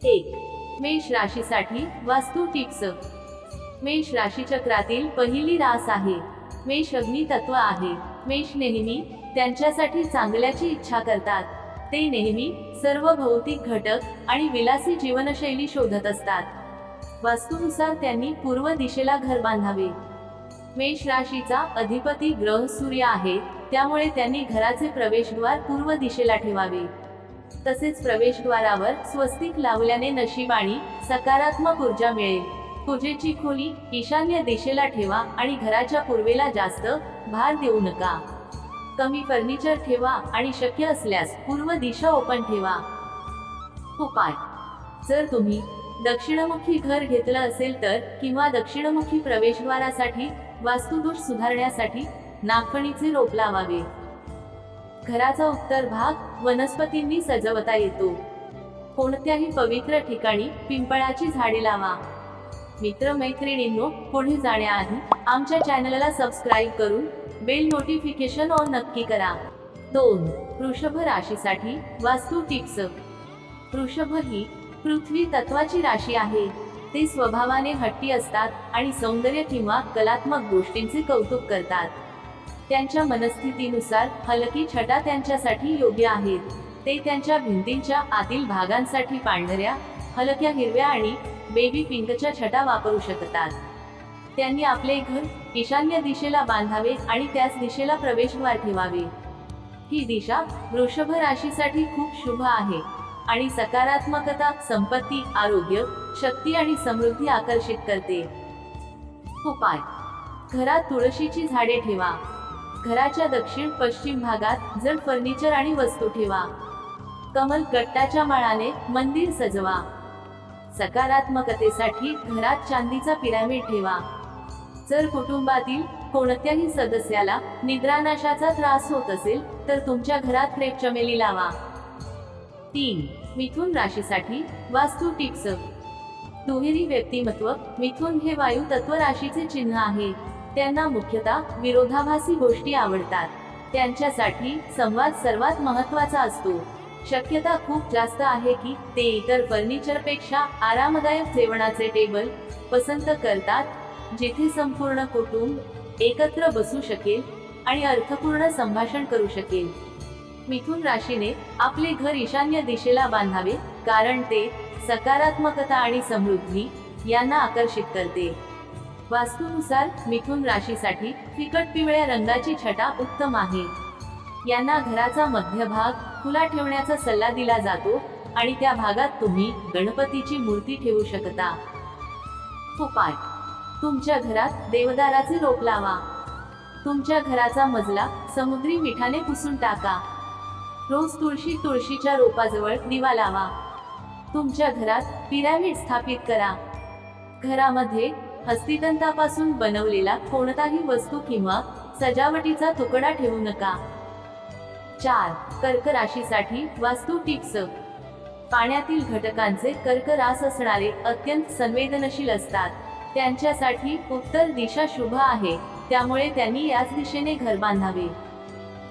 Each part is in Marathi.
एक मेष राशीसाठी वास्तू टिप्स। मेष राशी चक्रातील पहिली रास आहे। मेष अग्नी तत्व आहे। मेष नेहमी त्यांच्यासाठी चांगल्याची इच्छा करतात। ते नेहमी सर्व भौतिक घटक आणि विलासी जीवनशैली शोधत असतात। वास्तूनुसार त्यांनी पूर्व दिशेला घर बांधावे। मेष राशीचा अधिपती ग्रह सूर्य आहे, त्यामुळे त्यांनी घराचे प्रवेशद्वार पूर्व दिशेला ठेवावे। तसेच प्रवेशद्वारावर स्वस्तिक लावल्याने नशीब आणि सकारात्मक ऊर्जा मिळेल। पूजेची खोली ईशान्य दिशेला ठेवा आणि घराच्या पूर्वेला जास्त भार देऊ नका। कमी फर्निचर ठेवा आणि शक्य असल्यास पूर्व दिशा ओपन ठेवा। उपाय: जर तुम्ही दक्षिणमुखी घर घेतलं असेल तर किंवा दक्षिणमुखी प्रवेशद्वारासाठी वास्तुदोष सुधारण्यासाठी नागफणीचे रोप लावावे। घराचा उत्तर भाग वनस्पतींनी सजवता येतो। कोणत्याही पवित्र ठिकाणी पिंपळाची झाडे लावा। मित्र-मैत्रिणींनो, पुढे जाण्याआधी आमच्या चॅनलला सबस्क्राईब करून बेल नोटिफिकेशन ऑन नक्की करा। 2. वृषभ राशीसाठी वास्तू टिप्स। वृषभ ही पृथ्वी तत्वाची राशी आहे। ते स्वभावाने हट्टी असतात आणि सौंदर्य किंवा कलात्मक गोष्टींचे कौतुक करतात। त्यांच्या मनस्थितीनुसार हलकी छटा त्यांच्यासाठी योग्य आहेत। ते त्यांच्या भिंतींच्या आतील भागांसाठी पांढऱ्या, हलक्या हिरव्या आणि बेबी पिंकच्या छटा वापरू शकतात। त्यांनी आपले घर ईशान्य दिशेला बांधावे आणि त्याच दिशेला प्रवेशद्वार ठेवावे। ही दिशा वृषभ राशीसाठी खूप शुभ आहे आणि सकारात्मकता, संपत्ती, आरोग्य, शक्ती आणि समृद्धी आकर्षित करते। उपाय: घरात तुळशीची झाडे ठेवा। घराच्या दक्षिण पश्चिम भागात जड फर्निचर आणि वस्तू ठेवा। कमल गट्टाच्या माळाने मंदिर सजवा। सकारात्मकतेसाठी घरात चांदीचा पिरॅमिड ठेवा। जर कुटुंबातील कोणत्याही सदस्याला निद्रानाशाचा त्रास होत असेल तर तुमच्या घरात क्रेप चमेली लावा। 3. मिथुन राशीसाठी वास्तू टिप्स। दुहेरी व्यक्तिमत्व। मिथुन हे वायू तत्व राशीचे चिन्ह आहे। त्यांना मुख्यतः विरोधाभासी गोष्टी आवडतात। त्यांच्यासाठी संवाद सर्वात महत्त्वाचा असतो। शक्यता खूप जास्त आहे की ते इतर फर्निचरपेक्षा आरामदायक जेवणाचे टेबल पसंत करतात, जिथे संपूर्ण कुटुंब एकत्र बसू शकेल आणि अर्थपूर्ण संभाषण करू शकेल। मिथुन राशीने आपले घर ईशान्य दिशेला बांधावे, कारण ते सकारात्मकता आणि समृद्धी यांना आकर्षित करते। वास्तूनुसार मिथुन राशीसाठी फिकट पिवळ्या रंगाची छटा उत्तम आहे। यांना घराचा मध्यभाग खुला ठेवण्याचा सल्ला दिला जातो आणि त्या भागात तुम्ही गणपतीची मूर्ती ठेवू शकता। उपाय: तुमच्या घरात देवदाराचे रोप लावा। तुमच्या घराचा मजला समुद्री मिठाने पुसून टाका। रोज तुळशीच्या रोपाजवळ दिवा लावा। तुमच्या घरात पिरॅमिड स्थापित करा। घरामध्ये हस्तितंतापासून बनवलेला कोणताही वस्तू किंवा सजावटीचा तुकडा ठेवू नका। 4. कर्क राशीसाठी वास्तू टिप्स। पाण्यातील घटकांचे कर्क रास असणारे अत्यंत संवेदनशील असतात। त्यांच्यासाठी उत्तर दिशा शुभ आहे, त्यामुळे त्यांनी याच दिशेने घर बांधावे।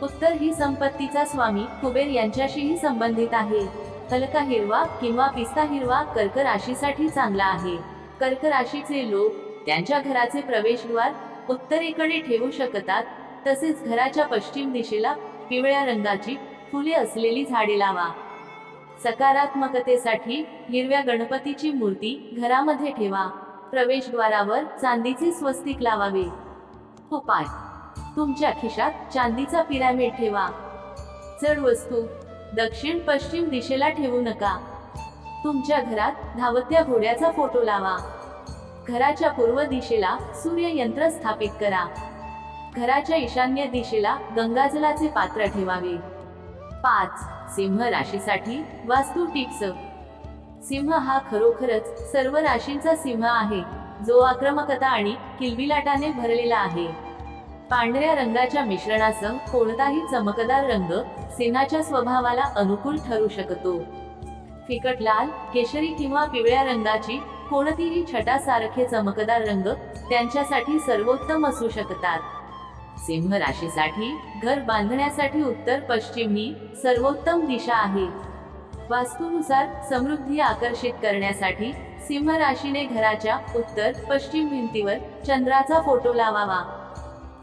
उत्तर ही संपत्तीचा स्वामी कुबेर यांच्याशीही संबंधित आहे। हलका हिरवा किंवा पिस्ता हिरवा कर्क राशीसाठी चांगला आहे। कर्क राशीचे लोक त्यांच्या घराचे प्रवेशद्वार उत्तरेकडे ठेवू शकतात। तसेच घराच्या पश्चिम दिशेला पिवळ्या रंगाची फुले असलेली झाडे लावा। सकारात्मकतेसाठी हिरव्या गणपतीची मूर्ती घरामध्ये ठेवा। प्रवेशद्वारावर चांदीचे स्वस्तिक लावावे। उपाय: तुमच्या खिशात चांदीचा पिरॅमिड ठेवा। जड वस्तू दक्षिण पश्चिम दिशेला ठेवू नका। तुमच्या घरात धावत्या घोड्याचा फोटो लावा। घराच्या पूर्व दिशेला सूर्य यंत्र स्थापित करा। घराच्या ईशान्य दिशेला गंगाजलाचे पात्र ठेवावे। 5. सिंह राशीसाठी वास्तू टिप्स। सिंह हा खरोखरच सर्व राशींचा सिंह आहे, जो आक्रमकता आणि किलबिलाटाने भरलेला आहे। पांढऱ्या रंगाच्या मिश्रणासह कोणताही चमकदार रंग सिंहाच्या स्वभावाला अनुकूल ठरू शकतो। फिकट लाल, केशरी किंवा पिवळ्या रंगाची कोणतीही छटा सारखे चमकदार रंग त्यांच्यासाठी सर्वोत्तम असू शकतात। सिंह राशीसाठी घर बांधण्यासाठी उत्तर पश्चिम ही सर्वोत्तम दिशा आहे। वास्तूनुसार समृद्धी आकर्षित करण्यासाठी सिंह राशीने घराच्या उत्तर पश्चिम भिंतीवर चंद्राचा फोटो लावावा.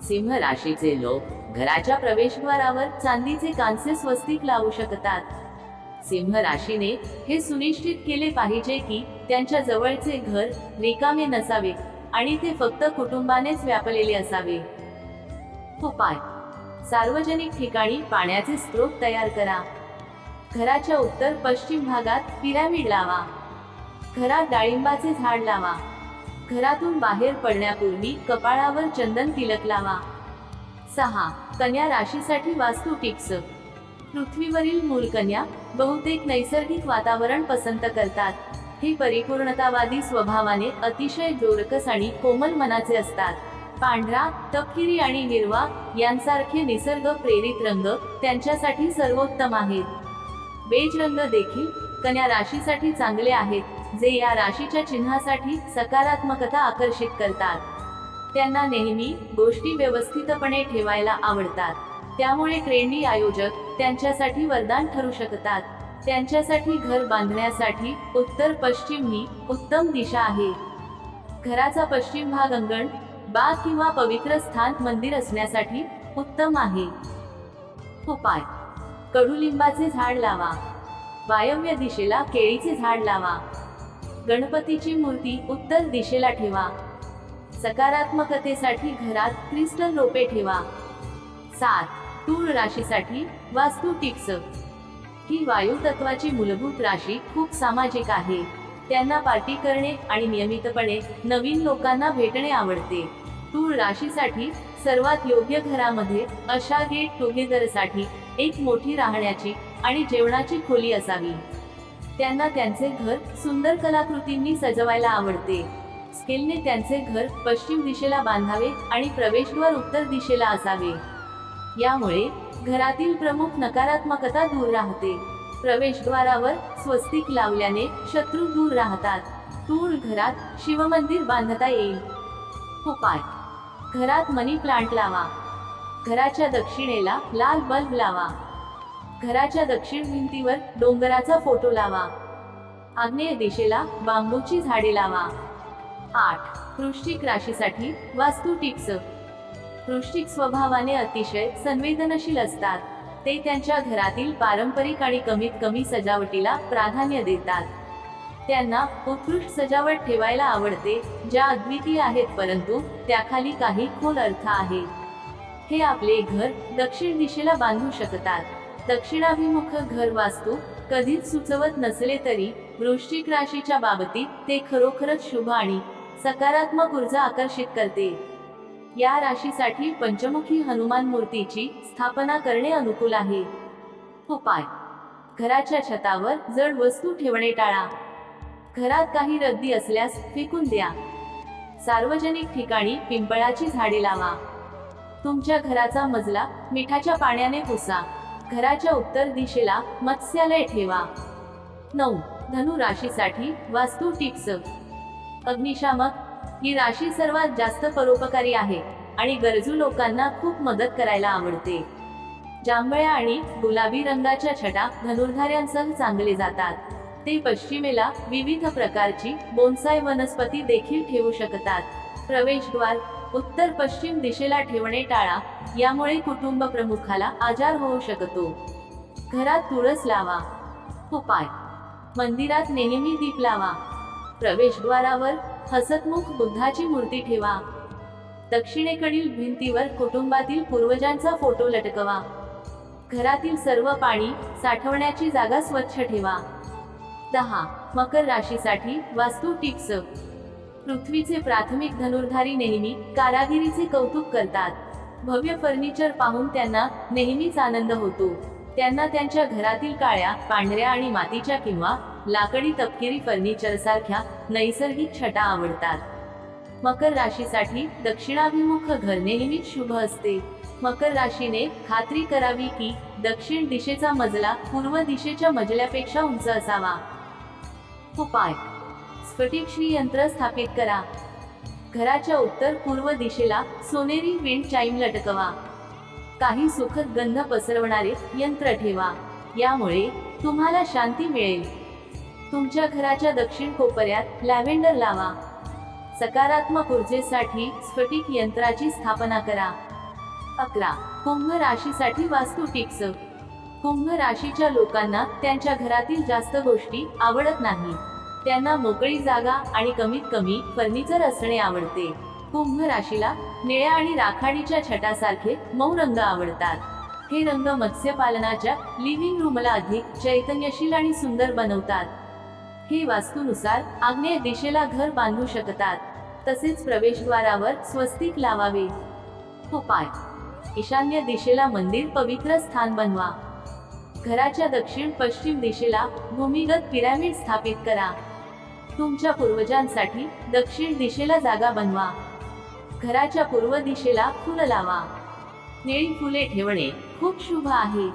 सिंह राशीचे लोक घराच्या प्रवेशद्वारावर चांदीचे कांस्य स्वस्तिक लावू शकतात. सिंह राशीने हे सुनिश्चित केले पाहिजे की त्यांच्या जवळचे घर रिकामे नसावे आणि ते फक्त कुटुंबानेच व्यापलेले असावे. उपाय: सार्वजनिक ठिकाणी पाण्याचे स्रोत तयार करा. घराच्या उत्तर पश्चिम भागात पिरॅमिड लावा. घरात डाळिंबाचे झाड लावा. घरातून बाहेर पडण्यापूर्वी कपाळावर चंदन तिलक लावा. 6. कन्या राशीसाठी वास्तू टिप्स. पृथ्वीवरील मूल कन्या बहुतेक नैसर्गिक वातावरण पसंत करतात. हे परिपूर्णतावादी स्वभावाने अतिशय जोरकस आणि कोमल मनाचे असतात. पांढरा, तपकिरी आणि हिरवा यांसारखे निसर्ग प्रेरित रंग त्यांच्यासाठी सर्वोत्तम आहेत. बेज रंग देखील कन्या राशीसाठी चांगले आहेत, जे या राशीच्या चिन्हासाठी सकारात्मकता आकर्षित करतात. त्यांना नेहमी गोष्टी व्यवस्थितपणे ठेवायला आवडतात, त्यामुळे ट्रेंडी आयोजक त्यांच्यासाठी वरदान ठरू शकतात. त्यांच्यासाठी घर बांधण्यासाठी उत्तर पश्चिम ही उत्तम दिशा आहे. घराचा पश्चिम भाग अंगण, बाग किंवा पवित्र स्थान मंदिर असण्यासाठी उत्तम आहे. उपाय: कडुलिंबाचे झाड लावा. वायव्य दिशेला केळीचे झाड लावा. गणपतीची मूर्ती उत्तर दिशेला ठेवा. सकारात्मकतेसाठी घरात क्रिस्टल रोपे ठेवा. 7. तूळ राशीसाठी वास्तू टिप्स. ही वायू तत्वाची मूलभूत राशी खूप सामाजिक आहे. त्यांना पार्टी करणे आणि नियमितपणे नवीन लोकांना भेटणे आवडते. तूळ राशीसाठी सर्वात योग्य घरामध्ये अशा गेट टुगेदरसाठी एक मोठी राहण्याची आणि जेवणाची खोली असावी. त्यांना त्यांचे घर सुंदर कलाकृतींनी सजवायला आवडते. स्केलने त्यांचे घर पश्चिम दिशेला बांधावे आणि प्रवेशद्वार उत्तर दिशेला असावे. यामुळे घरातील प्रमुख नकारात्मकता दूर राहते. प्रवेशद्वारावर स्वस्तिक लावल्याने शत्रू दूर राहतात. तूळ घरात शिवमंदिर बांधता येईल. उपाय: घरात मनी प्लांट लावा. घराच्या दक्षिणेला लाल बल्ब लावा. घराच्या दक्षिण भिंतीवर डोंगराचा फोटो लावा. आग्नेय दिशेला बांबूची झाडे लावा. 8. वृश्चिक राशीसाठी वास्तू टिप्स. वृश्चिक स्वभावाने अतिशय संवेदनशील असतात. ते त्यांच्या घरातील पारंपरिक आणि कमीत कमी सजावटीला प्राधान्य देतात. त्यांना उत्कृष्ट सजावट ठेवायला आवडते, ज्या अद्वितीय आहेत परंतु त्याखाली काही खोल अर्थ आहे. हे आपले घर दक्षिण दिशेला बांधू शकतात. दक्षिणाभिमुख घर वास्तू कधीच सुचवत नसले तरी वृश्चिक राशीच्या बाबतीत ते खरोखरच शुभ आणि सकारात्मक ऊर्जा आकर्षित करते. या राशीसाठी पंचमुखी हनुमान मूर्तीची स्थापना करणे अनुकूल आहे. उपाय: घराच्या छतावर जड वस्तू ठेवणे टाळा. घरात काही रद्दी असल्यास फेकून द्या. सार्वजनिक ठिकाणी पिंपळाची झाडे लावा. तुमच्या घराचा मजला मिठाच्या पाण्याने पुसा. घराच्या उत्तर दिशेला मत्स्यालय ठेवा. 9. धनु राशीसाठी वास्तू टिप्स. अग्निशामक. ही राशी सर्वात जास्त परोपकारी आहे आणि गरजू लोकांना खूप मदत करायला आवडते. जांभळ्या आणि गुलाबी रंगाच्या छटा धनुर्धार्यांसह चांगले जातात. ते पश्चिमेला विविध प्रकारची बोन्साय वनस्पती देखील ठेवू शकतात. प्रवेशद्वार उत्तर पश्चिम दिशेला ठेवणे टाळा, यामुळे कुटुंब प्रमुखाला आजार होऊ शकतो. घरात तुळस लावा. उपाय: मंदिरात नेहमी दीप लावा. प्रवेशद्वारावर हसतमुख बुद्धाची मूर्ती ठेवा. दक्षिणेकडील भिंतीवर कुटुंबातील पूर्वजांचा फोटो लटकवा. घरातील सर्व पाणी साठवण्याची जागा स्वच्छ ठेवा. 10. मकर राशीसाठी वास्तू टिप्स. पृथ्वीचे प्राथमिक धनुर्धारी नेहमी कारागिरीचे कौतुक करतात. भव्य फर्निचर पाहून त्यांना नेहमीच आनंद होतो. त्यांना त्यांच्या घरातील काळ्या, पांढऱ्या आणि मातीच्या किंवा लाकडी तपकिरी फर्निचर सारख्या नैसर्गिक छटा आवडतात. मकर राशीसाठी दक्षिणाभिमुख घर नेहमीच शुभ असते. मकर राशीने खात्री करावी की दक्षिण दिशेचा मजला पूर्व दिशेच्या मजल्यापेक्षा उंच असावा. उपाय: स्फटिक श्रीयंत्र स्थापित करा. घराच्या उत्तर पूर्व दिशेला सोनेरी विंड चाईम लटकवा. काही सुखद गंध पसरवणारे यंत्र ठेवा. यामुळे तुम्हाला शांती मिळेल. तुमच्या घराच्या दक्षिण कोपऱ्यात लॅव्हेंडर लावा. सकारात्मक ऊर्जेसाठी स्फटिक यंत्राची स्थापना करा. 11. कुंभ राशीसाठी वास्तू टिप्स. कुंभ राशीच्या लोकांना त्यांच्या घरातील जास्त गोष्टी आवडत नाही. त्यांना मोकळी जागा आणि कमीत कमी फर्निचर असणे आवडते. कुंभ राशीला निळ्या आणि राखाडीच्या छटासारखे मऊ रंग आवडतात. हे रंग मत्स्यपालनाच्या लिव्हिंग रूमला अधिक चैतन्यशील आणि सुंदर बनवतात. हे वास्तूनुसार आग्नेय दिशेला घर बांधू शकतात. तसेच प्रवेशद्वारावर स्वस्तिक लावावे. उपाय: ईशान्य दिशेला मंदिर पवित्र स्थान बनवा. घराच्या दक्षिण पश्चिम दिशेला भूमिगत पिरॅमिड स्थापित करा. तुमच्या पूर्वजांसाठी दक्षिण दिशेला जागा बनवा. घराच्या पूर्व दिशेला फुलं लावा. निळी फुले ठेवणे खूप शुभ आहे.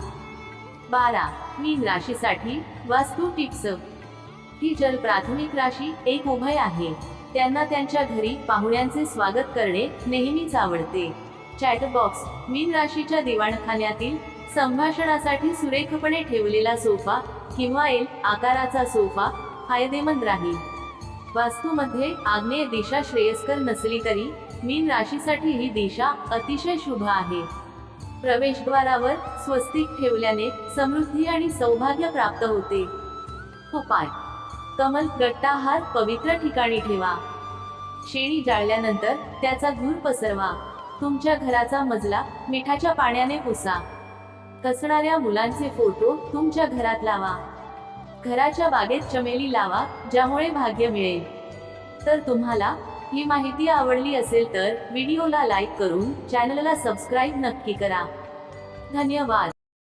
12. मीन राशीसाठी वास्तू टिप्स. ही जल प्राथमिक राशी एक उभय आहे. त्यांना त्यांच्या घरी पाहुण्यांचे स्वागत करणे नेहमीच आवडते. चॅटबॉक्स: मीन राशीच्या दिवाणखान्यातील संभाषणासाठी सुरेखपणे ठेवलेला सोफा किंवा एल आकाराचा सोफा फायदेमंद राहील. वास्तूमध्ये आग्नेय दिशा श्रेयस्कर नसली तरी मीन राशीसाठी ही दिशा अतिशय शुभ आहे. प्रवेशद्वारावर स्वस्तिक ठेवल्याने समृद्धी आणि सौभाग्य प्राप्त होते. उपाय: कमल गट्टा हार पवित्र ठिकाणी ठेवा. शेणी जाळल्यानंतर त्याचा धूर पसरवा. तुमच्या घराचा मजला मिठाच्या पाण्याने पुसा. हसणाऱ्या मुलांचे फोटो तुमच्या घरात लावा. घराच्या बागेत चमेली लावा, ज्यामुळे भाग्य मिळेल. तर तुम्हाला ही माहिती आवडली असेल तर व्हिडिओला लाईक करून चॅनलला सबस्क्राईब नक्की करा. धन्यवाद.